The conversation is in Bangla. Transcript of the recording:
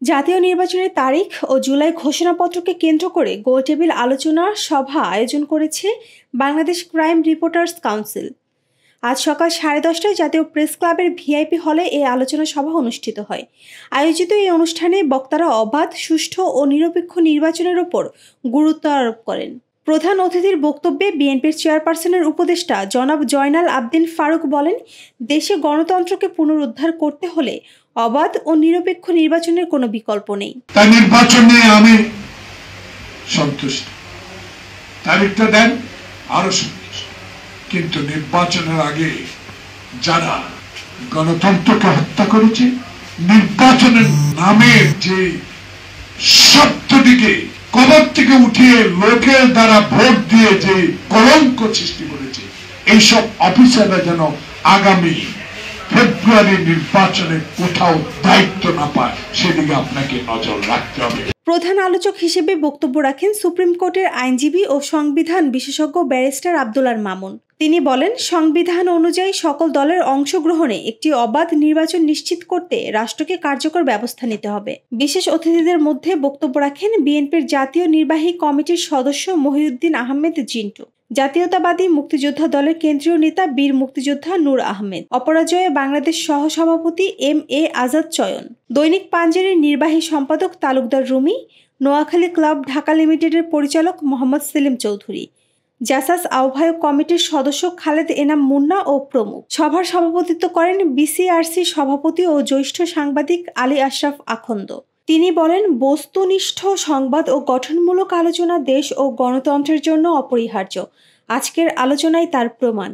জাতীয় নির্বাচনের তারিখ ও জুলাই ঘোষণাপত্রকে কেন্দ্র করে গোলটেবিল আলোচনা সভা আয়োজন করেছে বাংলাদেশ ক্রাইম রিপোর্টার্স কাউন্সিল। আজ সকাল 10:30টায় জাতীয় প্রেস ক্লাবের ভিআইপি হলে এই আলোচনা সভা অনুষ্ঠিত হয়। আয়োজিত এই অনুষ্ঠানে বক্তারা অবাধ, সুষ্ঠু ও নিরপেক্ষ নির্বাচনের ওপর গুরুত্ব আরোপ করেন। প্রধান অতিথির বক্তব্যে বিএনপির চেয়ারপারসনের উপদেষ্টা জনাব জয়নাল আবদিন ফারুক বলেন, দেশে গণতন্ত্রকে পুনরুদ্ধার করতে হলে অবাধ ও নিরপেক্ষ নির্বাচনের কোনো বিকল্প নেই। তাই নির্বাচন নিয়ে আমি সন্তুষ্ট, তারিখটা দেন আরো সন্তুষ্ট, কিন্তু নির্বাচনের আগে যারা গণতন্ত্রকে হত্যা করেছে, নির্বাচনের নামে যে শব্দটিকে কবর থেকে উঠিয়ে লোকের দ্বারা ভোট দিয়ে যে কলঙ্ক সৃষ্টি করেছে, এইসব অফিসাররা যেন আগামী ফেব্রুয়ারি নির্বাচনে কোথাও দায়িত্ব না পায়, সেদিকে আপনাকে নজর রাখতে হবে। প্রধান আলোচক হিসেবে বক্তব্য রাখেন সুপ্রিম কোর্টের আইনজীবী ও সংবিধান বিশেষজ্ঞ ব্যারিস্টার আব্দুল্লাহ মামুন। তিনি বলেন, সংবিধান অনুযায়ী সকল দলের অংশগ্রহণে একটি অবাধ নির্বাচন নিশ্চিত করতে রাষ্ট্রকে কার্যকর ব্যবস্থা নিতে হবে। বিশেষ অতিথিদের মধ্যে বক্তব্য রাখেন বিএনপির জাতীয় নির্বাহী কমিটির সদস্য মহিউদ্দিন আহমেদ জিন্টু, জাতীয়তাবাদী মুক্তিযোদ্ধা দলের কেন্দ্রীয় নেতা বীর মুক্তিযোদ্ধা নূর আহমেদ, অপরাজয়ে বাংলাদেশ সহসভাপতি এম.এ. আজাদ চয়ন, দৈনিক পাঞ্জেরির নির্বাহী সম্পাদক তালুকদার রুমি, নোয়াখালী ক্লাব ঢাকা লিমিটেডের পরিচালক মোহাম্মদ সেলিম চৌধুরী, জাসাস আহ্বায়ক কমিটির সদস্য খালেদ এনাম মুন্না ও প্রমুখ। সভার সভাপতিত্ব করেন বিসিআরসি সভাপতি ও জ্যেষ্ঠ সাংবাদিক আলী আশরাফ আখন্দ। তিনি বলেন, বস্তুনিষ্ঠ সংবাদ ও গঠনমূলক আলোচনা দেশ ও গণতন্ত্রের জন্য অপরিহার্য। আজকের আলোচনায় তার প্রমাণ।